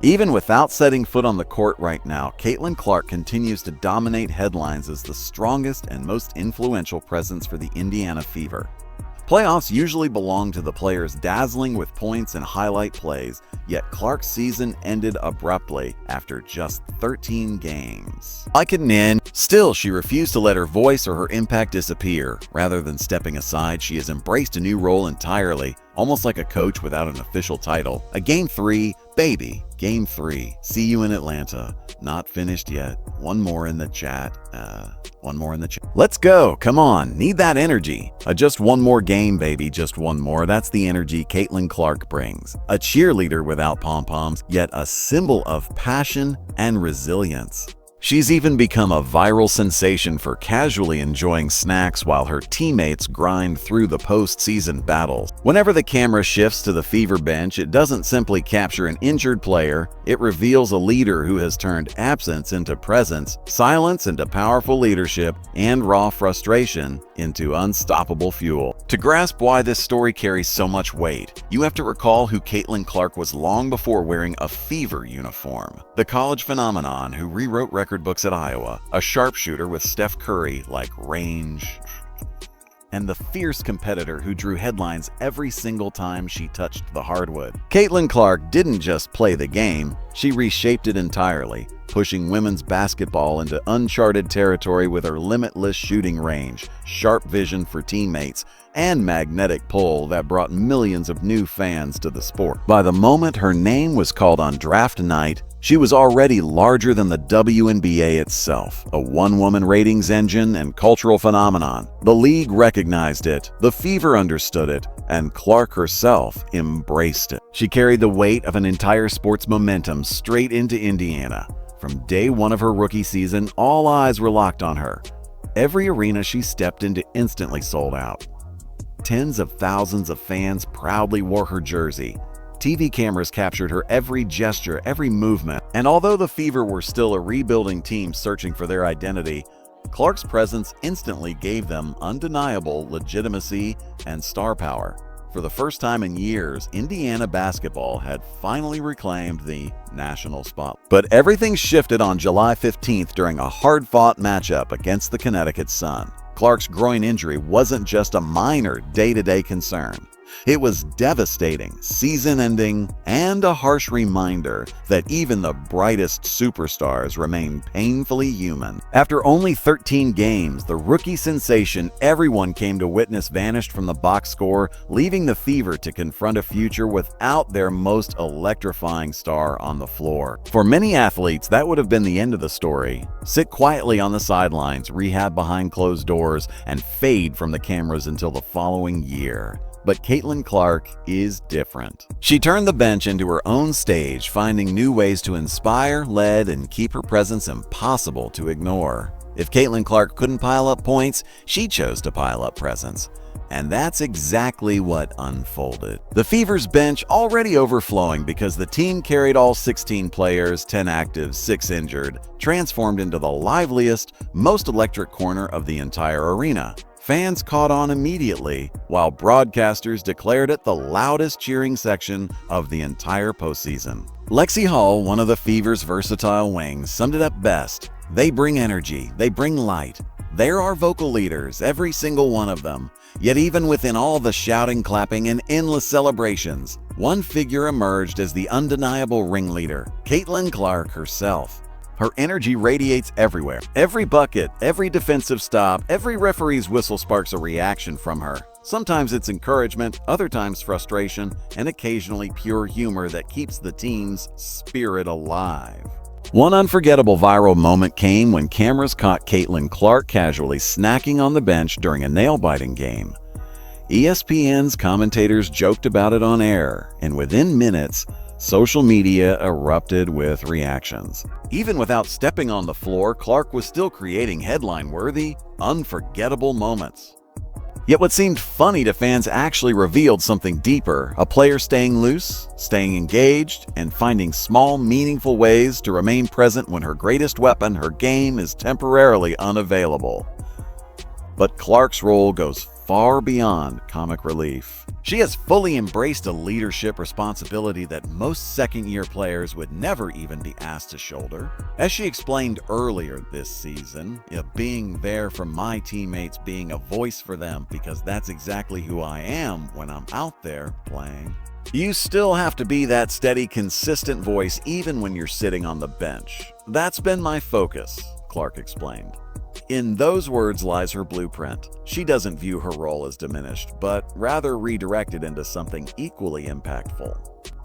Even without setting foot on the court right now, Caitlin Clark continues to dominate headlines as the strongest and most influential presence for the Indiana Fever. Playoffs usually belong to the players dazzling with points and highlight plays, yet Clark's season ended abruptly after just 13 games. Like a nin, still she refused to let her voice or her impact disappear. Rather than stepping aside, she has embraced a new role entirely, almost like a coach without an official title. A Game 3, baby. Game 3. See you in Atlanta. Not finished yet. One more in the chat. Let's go. Come on. Need that energy. Just one more game, baby. Just one more. That's the energy Caitlin Clark brings. A cheerleader without pom-poms, yet a symbol of passion and resilience. She's even become a viral sensation for casually enjoying snacks while her teammates grind through the postseason battles. Whenever the camera shifts to the Fever bench, it doesn't simply capture an injured player, it reveals a leader who has turned absence into presence, silence into powerful leadership, and raw frustration into unstoppable fuel. To grasp why this story carries so much weight, you have to recall who Caitlin Clark was long before wearing a Fever uniform. The college phenomenon who rewrote record books at Iowa, a sharpshooter with Steph Curry like range, and the fierce competitor who drew headlines every single time she touched the hardwood. Caitlin Clark didn't just play the game, she reshaped it entirely, pushing women's basketball into uncharted territory with her limitless shooting range, sharp vision for teammates, and magnetic pull that brought millions of new fans to the sport. By the moment her name was called on draft night, she was already larger than the WNBA itself, a one-woman ratings engine and cultural phenomenon. The league recognized it, the Fever understood it, and Clark herself embraced it. She carried the weight of an entire sport's momentum straight into Indiana. From day one of her rookie season, all eyes were locked on her. Every arena she stepped into instantly sold out. Tens of thousands of fans proudly wore her jersey. TV cameras captured her every gesture, every movement. And although the Fever were still a rebuilding team searching for their identity, Clark's presence instantly gave them undeniable legitimacy and star power. For the first time in years, Indiana basketball had finally reclaimed the national spot. But everything shifted on July 15th during a hard-fought matchup against the Connecticut Sun. Clark's groin injury wasn't just a minor day-to-day concern. It was devastating, season-ending, and a harsh reminder that even the brightest superstars remain painfully human. After only 13 games, the rookie sensation everyone came to witness vanished from the box score, leaving the Fever to confront a future without their most electrifying star on the floor. For many athletes, that would have been the end of the story. Sit quietly on the sidelines, rehab behind closed doors, and fade from the cameras until the following year. But Caitlin Clark is different. She turned the bench into her own stage, finding new ways to inspire, lead, and keep her presence impossible to ignore. If Caitlin Clark couldn't pile up points, she chose to pile up presence. And that's exactly what unfolded. The Fever's bench already overflowing because the team carried all 16 players, 10 active, 6 injured, transformed into the liveliest, most electric corner of the entire arena. Fans caught on immediately, while broadcasters declared it the loudest cheering section of the entire postseason. Lexi Hall, one of the Fever's versatile wings, summed it up best. They bring energy, they bring light. They're our vocal leaders, every single one of them. Yet even within all the shouting, clapping, and endless celebrations, one figure emerged as the undeniable ringleader, Caitlin Clark herself. Her energy radiates everywhere. Every bucket, every defensive stop, every referee's whistle sparks a reaction from her. Sometimes it's encouragement, other times frustration, and occasionally pure humor that keeps the team's spirit alive. One unforgettable viral moment came when cameras caught Caitlin Clark casually snacking on the bench during a nail-biting game. ESPN's commentators joked about it on air, and within minutes, social media erupted with reactions. Even without stepping on the floor, Clark was still creating headline-worthy, unforgettable moments. Yet what seemed funny to fans actually revealed something deeper, a player staying loose, staying engaged, and finding small, meaningful ways to remain present when her greatest weapon, her game, is temporarily unavailable. But Clark's role goes far beyond comic relief. She has fully embraced a leadership responsibility that most second-year players would never even be asked to shoulder. As she explained earlier this season, being there for my teammates, being a voice for them, because that's exactly who I am when I'm out there playing. You still have to be that steady, consistent voice even when you're sitting on the bench. That's been my focus, Clark explained. In those words lies her blueprint. She doesn't view her role as diminished, but rather redirected into something equally impactful.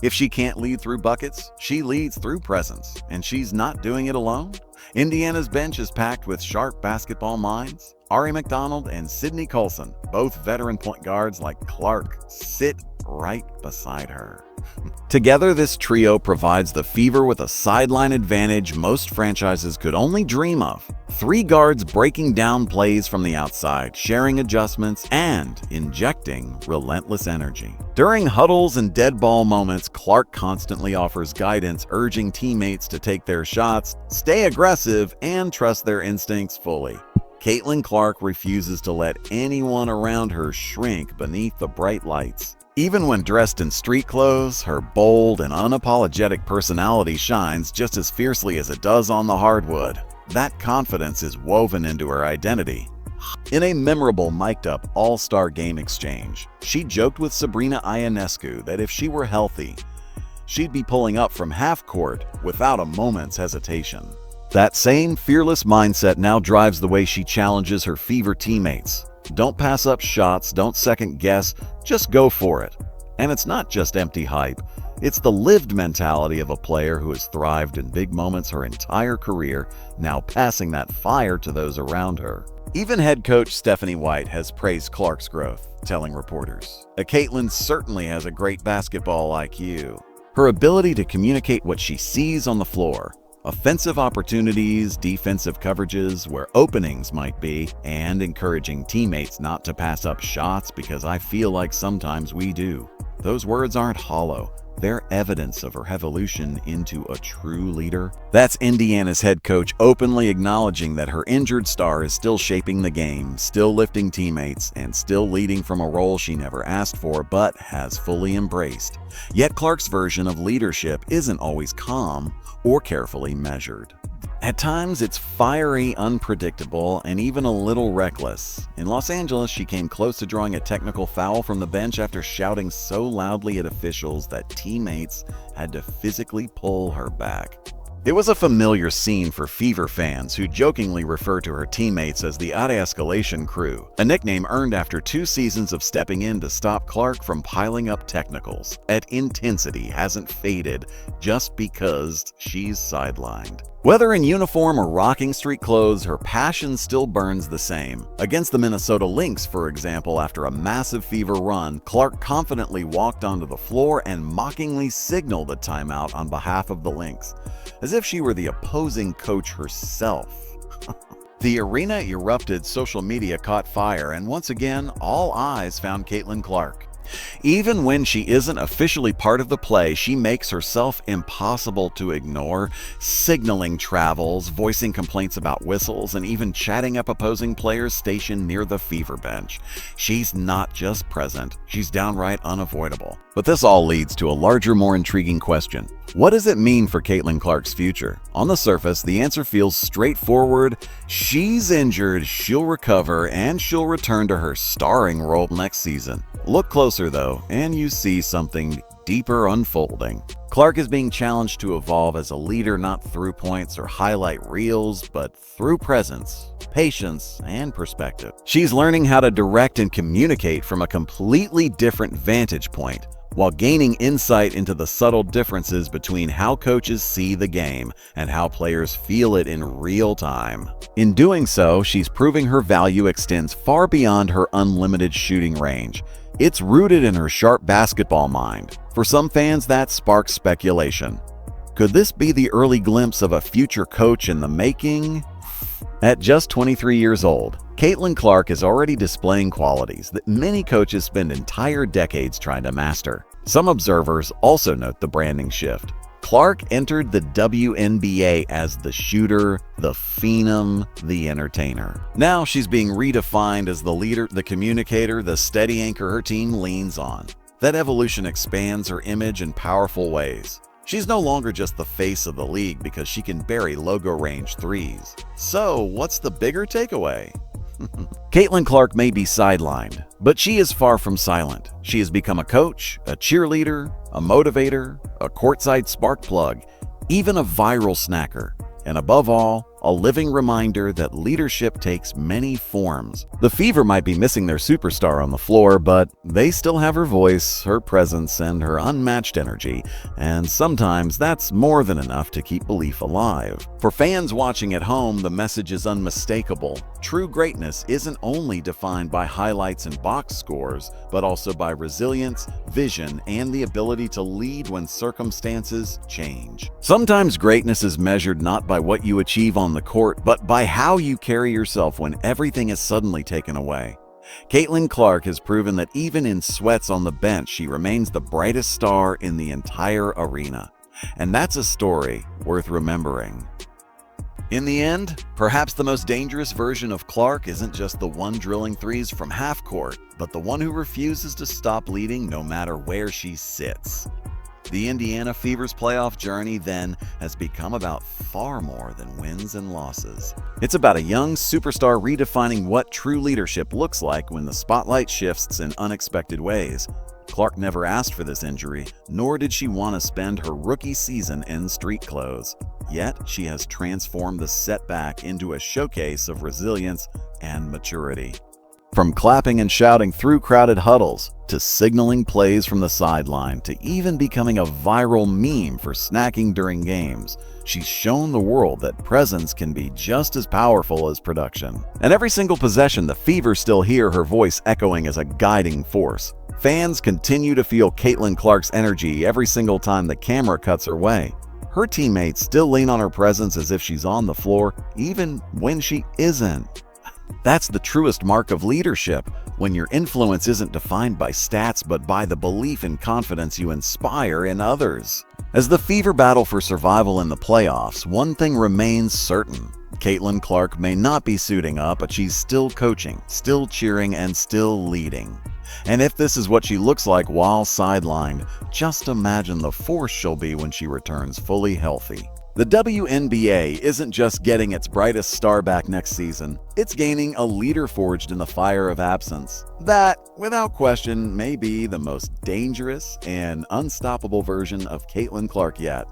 If she can't lead through buckets, she leads through presence, and she's not doing it alone. Indiana's bench is packed with sharp basketball minds. Ari McDonald and Sydney Colson, both veteran point guards like Clark, sit right beside her. Together, this trio provides the Fever with a sideline advantage most franchises could only dream of. 3 guards breaking down plays from the outside, sharing adjustments, and injecting relentless energy. During huddles and dead ball moments, Clark constantly offers guidance, urging teammates to take their shots, stay aggressive, and trust their instincts fully. Caitlin Clark refuses to let anyone around her shrink beneath the bright lights. Even when dressed in street clothes, her bold and unapologetic personality shines just as fiercely as it does on the hardwood. That confidence is woven into her identity. In a memorable mic'd-up All-Star Game exchange, she joked with Sabrina Ionescu that if she were healthy, she'd be pulling up from half court without a moment's hesitation. That same fearless mindset now drives the way she challenges her Fever teammates. Don't pass up shots, don't second guess, just go for it. And it's not just empty hype, it's the lived mentality of a player who has thrived in big moments her entire career, now passing that fire to those around her. Even head coach Stephanie White has praised Clark's growth, telling reporters, Caitlin certainly has a great basketball IQ. Her ability to communicate what she sees on the floor, offensive opportunities, defensive coverages, where openings might be, and encouraging teammates not to pass up shots because I feel like sometimes we do. Those words aren't hollow. They're evidence of her evolution into a true leader. That's Indiana's head coach openly acknowledging that her injured star is still shaping the game, still lifting teammates, and still leading from a role she never asked for but has fully embraced. Yet Clark's version of leadership isn't always calm or carefully measured. At times, it's fiery, unpredictable, and even a little reckless. In Los Angeles, she came close to drawing a technical foul from the bench after shouting so loudly at officials that teammates had to physically pull her back. It was a familiar scene for Fever fans who jokingly refer to her teammates as the De-Escalation Crew, a nickname earned after 2 seasons of stepping in to stop Clark from piling up technicals. That intensity hasn't faded just because she's sidelined. Whether in uniform or rocking street clothes, her passion still burns the same. Against the Minnesota Lynx, for example, after a massive Fever run, Clark confidently walked onto the floor and mockingly signaled a timeout on behalf of the Lynx, as if she were the opposing coach herself. The arena erupted, social media caught fire, and once again, all eyes found Caitlin Clark. Even when she isn't officially part of the play, she makes herself impossible to ignore, signaling travels, voicing complaints about whistles, and even chatting up opposing players stationed near the Fever bench. She's not just present, she's downright unavoidable. But this all leads to a larger, more intriguing question. What does it mean for Caitlin Clark's future? On the surface, the answer feels straightforward. She's injured, she'll recover, and she'll return to her starring role next season. Look closer though, and you see something deeper unfolding. Clark is being challenged to evolve as a leader not through points or highlight reels, but through presence, patience, and perspective. She's learning how to direct and communicate from a completely different vantage point, while gaining insight into the subtle differences between how coaches see the game and how players feel it in real time. In doing so, she's proving her value extends far beyond her unlimited shooting range. It's rooted in her sharp basketball mind. For some fans, that sparks speculation. Could this be the early glimpse of a future coach in the making? At just 23 years old, Caitlin Clark is already displaying qualities that many coaches spend entire decades trying to master. Some observers also note the branding shift. Clark entered the WNBA as the shooter, the phenom, the entertainer. Now she's being redefined as the leader, the communicator, the steady anchor her team leans on. That evolution expands her image in powerful ways. She's no longer just the face of the league because she can bury logo-range threes. So, what's the bigger takeaway? Caitlin Clark may be sidelined, but she is far from silent. She has become a coach, a cheerleader, a motivator, a courtside spark plug, even a viral snacker, and above all, a living reminder that leadership takes many forms. The Fever might be missing their superstar on the floor, but they still have her voice, her presence, and her unmatched energy, and sometimes that's more than enough to keep belief alive. For fans watching at home, the message is unmistakable. True greatness isn't only defined by highlights and box scores, but also by resilience, vision, and the ability to lead when circumstances change. Sometimes greatness is measured not by what you achieve on the court, but by how you carry yourself when everything is suddenly taken away. Caitlin Clark has proven that even in sweats on the bench, she remains the brightest star in the entire arena. And that's a story worth remembering. In the end, perhaps the most dangerous version of Clark isn't just the one drilling threes from half court, but the one who refuses to stop leading no matter where she sits. The Indiana Fever's playoff journey, then, has become about far more than wins and losses. It's about a young superstar redefining what true leadership looks like when the spotlight shifts in unexpected ways. Clark never asked for this injury, nor did she want to spend her rookie season in street clothes. Yet, she has transformed the setback into a showcase of resilience and maturity. From clapping and shouting through crowded huddles, to signaling plays from the sideline, to even becoming a viral meme for snacking during games, she's shown the world that presence can be just as powerful as production. And every single possession, the Fever still hear her voice echoing as a guiding force. Fans continue to feel Caitlin Clark's energy every single time the camera cuts her way. Her teammates still lean on her presence as if she's on the floor, even when she isn't. That's the truest mark of leadership, when your influence isn't defined by stats but by the belief and confidence you inspire in others. As the Fever battle for survival in the playoffs, one thing remains certain. Caitlin Clark may not be suiting up, but she's still coaching, still cheering, and still leading. And if this is what she looks like while sidelined, just imagine the force she'll be when she returns fully healthy. The WNBA isn't just getting its brightest star back next season, it's gaining a leader forged in the fire of absence. That, without question, may be the most dangerous and unstoppable version of Caitlin Clark yet.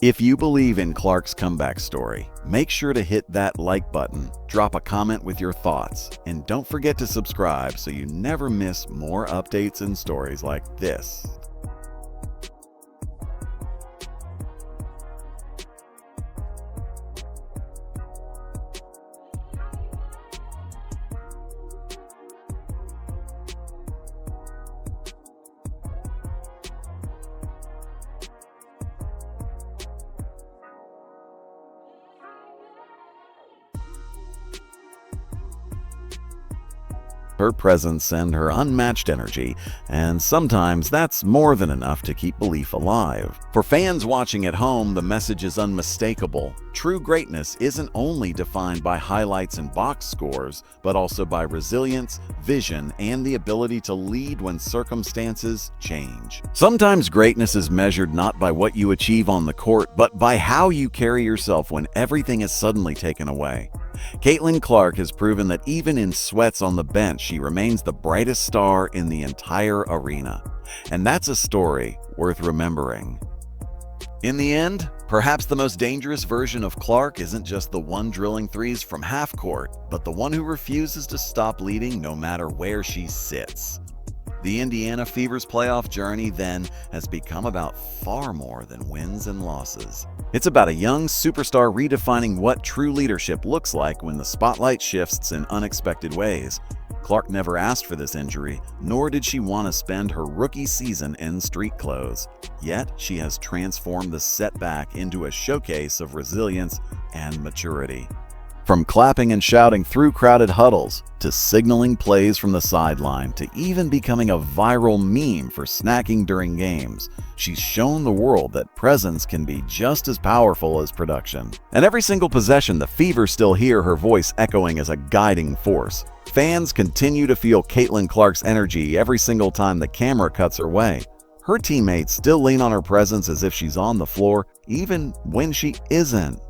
If you believe in Clark's comeback story, make sure to hit that like button, drop a comment with your thoughts, and don't forget to subscribe so you never miss more updates and stories like this. Her presence and her unmatched energy, and sometimes that's more than enough to keep belief alive. For fans watching at home, the message is unmistakable. True greatness isn't only defined by highlights and box scores, but also by resilience, vision, and the ability to lead when circumstances change. Sometimes greatness is measured not by what you achieve on the court, but by how you carry yourself when everything is suddenly taken away. Caitlin Clark has proven that even in sweats on the bench, she remains the brightest star in the entire arena. And that's a story worth remembering. In the end, perhaps the most dangerous version of Clark isn't just the one drilling threes from half court, but the one who refuses to stop leading no matter where she sits. The Indiana Fever's playoff journey, then, has become about far more than wins and losses. It's about a young superstar redefining what true leadership looks like when the spotlight shifts in unexpected ways. Clark never asked for this injury, nor did she want to spend her rookie season in street clothes. Yet, she has transformed the setback into a showcase of resilience and maturity. From clapping and shouting through crowded huddles, to signaling plays from the sideline, to even becoming a viral meme for snacking during games, she's shown the world that presence can be just as powerful as production. And every single possession, the Fever still hear her voice echoing as a guiding force. Fans continue to feel Caitlin Clark's energy every single time the camera cuts her way. Her teammates still lean on her presence as if she's on the floor, even when she isn't.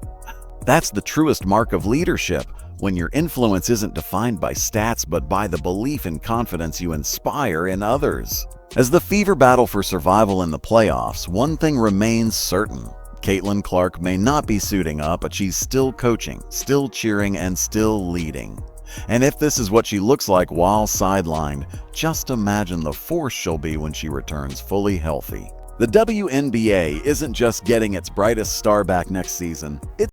That's the truest mark of leadership, when your influence isn't defined by stats but by the belief and confidence you inspire in others. As the Fever battle for survival in the playoffs, one thing remains certain. Caitlin Clark may not be suiting up, but she's still coaching, still cheering, and still leading. And if this is what she looks like while sidelined, just imagine the force she'll be when she returns fully healthy. The WNBA isn't just getting its brightest star back next season,